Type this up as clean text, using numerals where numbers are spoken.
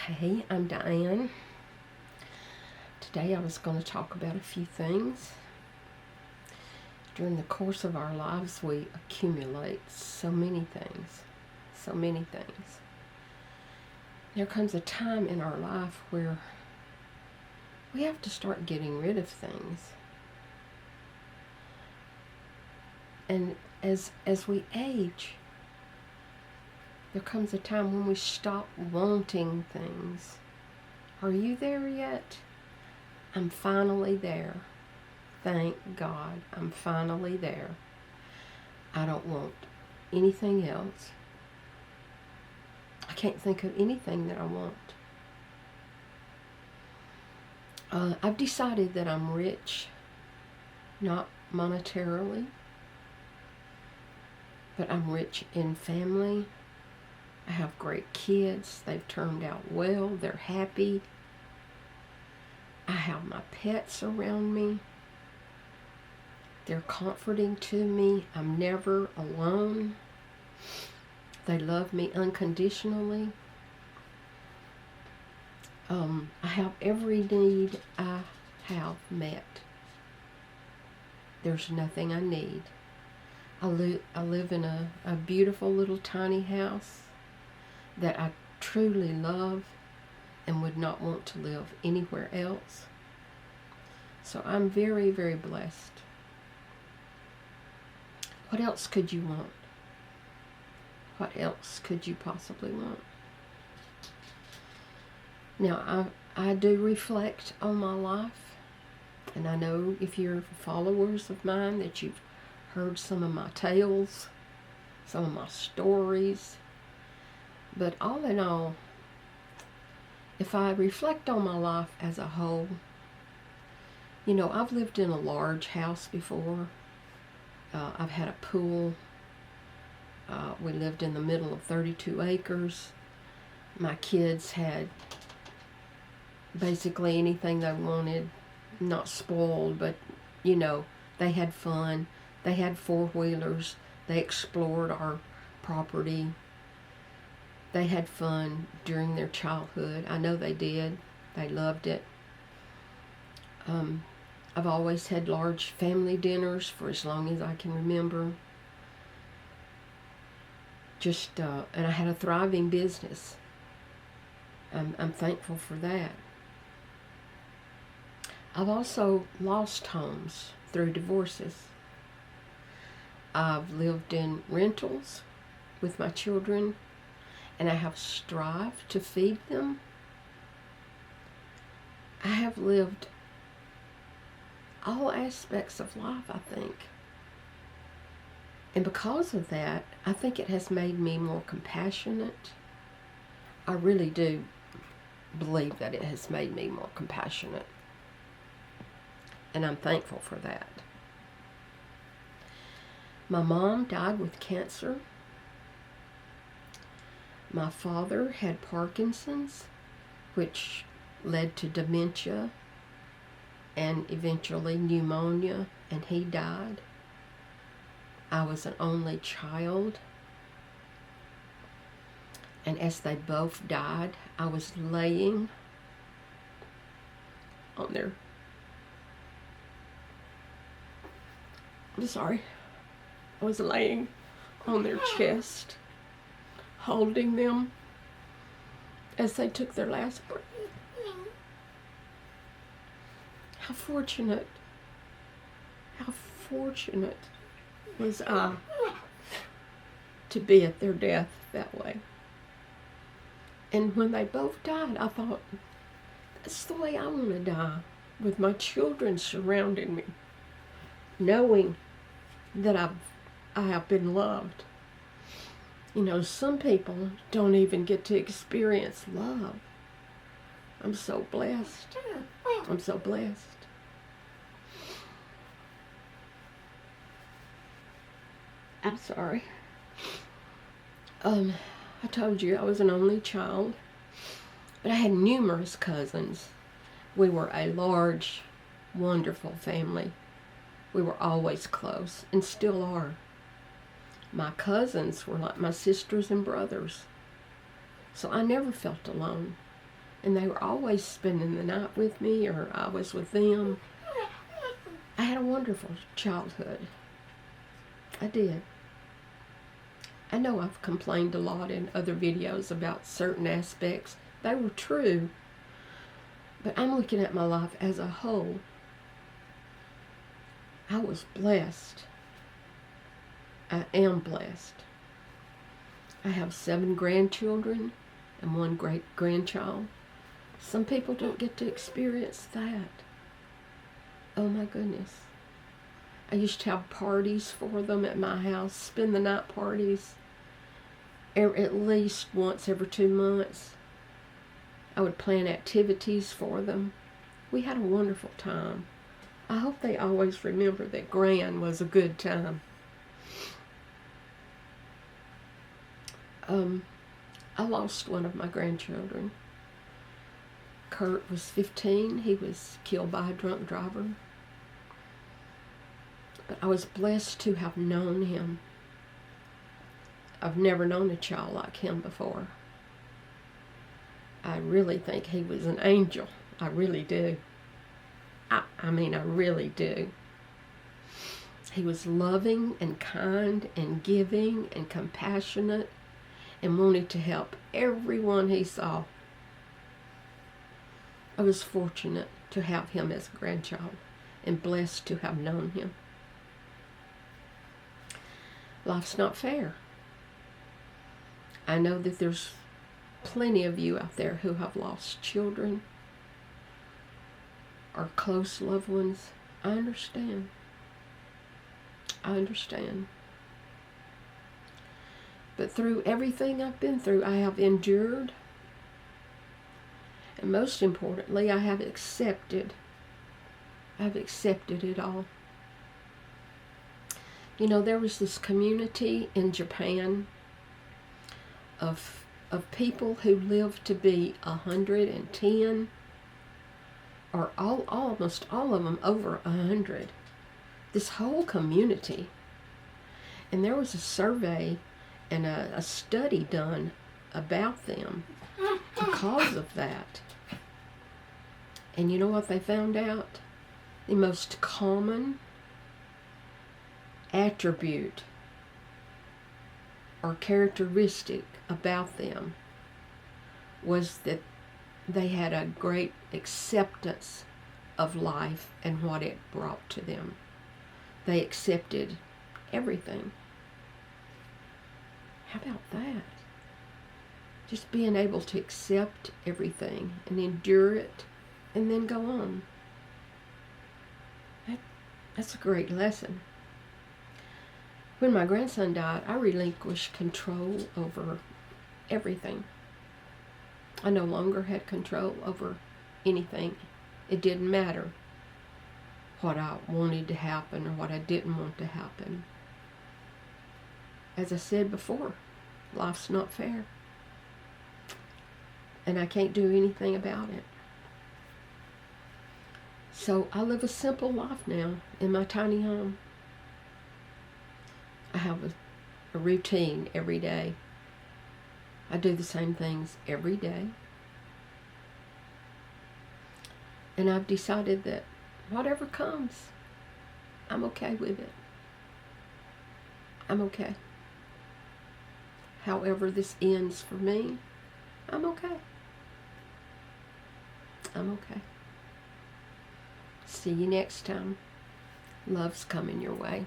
Hey, I'm Diane. Today I was going to talk about a few things. During the course of our lives, we accumulate so many things. So many things. There comes a time in our life where we have to start getting rid of things. And as we age, there comes a time when we stop wanting things. Are you there yet? I'm finally there. Thank God, I'm finally there. I don't want anything else. I can't think of anything that I want. I've decided that I'm rich, not monetarily, but I'm rich in family. I have great kids. They've turned out well. They're happy. I have my pets around me. They're comforting to me. I'm never alone. They love me unconditionally. I have every need I have met. There's nothing I need. I live in a beautiful little tiny house that I truly love and would not want to live anywhere else. So I'm very, very blessed. What else could you want? What else could you possibly want? Now, I do reflect on my life, and I know if you're followers of mine that you've heard some of my tales, some of my stories. But all in all, if I reflect on my life as a whole, I've lived in a large house before. I've had a pool. We lived in the middle of 32 acres. My kids had basically anything they wanted, not spoiled, but, they had fun. They had four-wheelers. They explored our property. They had fun during their childhood. I know they did. They loved it. I've always had large family dinners for as long as I can remember. And I had a thriving business. I'm thankful for that. I've also lost homes through divorces. I've lived in rentals with my children, and I have strived to feed them. I have lived all aspects of life, I think. And because of that, I think it has made me more compassionate. I really do believe that it has made me more compassionate. And I'm thankful for that. My mom died with cancer. My father had Parkinson's, which led to dementia and eventually pneumonia, and he died. I was an only child. And as they both died, I was laying on their... I was laying on their chest, holding them as they took their last breath. How fortunate was I to be at their death that way. And when they both died, I thought, that's the way I want to die, with my children surrounding me, knowing that I have been loved. Some people don't even get to experience love. I'm so blessed. I'm so blessed. I'm sorry. I told you I was an only child, but I had numerous cousins. We were a large, wonderful family. We were always close, and still are. My cousins were like my sisters and brothers. So I never felt alone. and they were always spending the night with me, or I was with them. I had a wonderful childhood. I did. I know I've complained a lot in other videos about certain aspects. They were true, but I'm looking at my life as a whole. I was blessed. I am blessed. I have 7 grandchildren and 1 great-grandchild. Some people don't get to experience that. Oh my goodness. I used to have parties for them at my house, spend the night parties, at least once every 2 months. I would plan activities for them. We had a wonderful time. I hope they always remember that Grand was a good time. I lost one of my grandchildren. Kurt was 15. He was killed by a drunk driver. But I was blessed to have known him. I've never known a child like him before. I really think he was an angel. I really do. I mean, I really do. He was loving and kind and giving and compassionate and wanted to help everyone he saw. I was fortunate to have him as a grandchild and blessed to have known him. Life's not fair. I know that there's plenty of you out there who have lost children or close loved ones. I understand. I understand. But through everything I've been through, I have endured. And most importantly, I have accepted. I've accepted it all. You know, there was this community in Japan of people who lived to be 110, or almost all of them over 100. This whole community. And there was a survey and a study done about them because of that. And you know what they found out? The most common attribute or characteristic about them was that they had a great acceptance of life and what it brought to them. They accepted everything. How about that? Just being able to accept everything and endure it and then go on. That's a great lesson. When my grandson died, I relinquished control over everything. I no longer had control over anything. It didn't matter what I wanted to happen or what I didn't want to happen. As I said before, life's not fair. And I can't do anything about it. So I live a simple life now in my tiny home. I have a routine every day. I do the same things every day. And I've decided that whatever comes, I'm okay with it. I'm okay. However this ends for me, I'm okay. I'm okay. See you next time. Love's coming your way.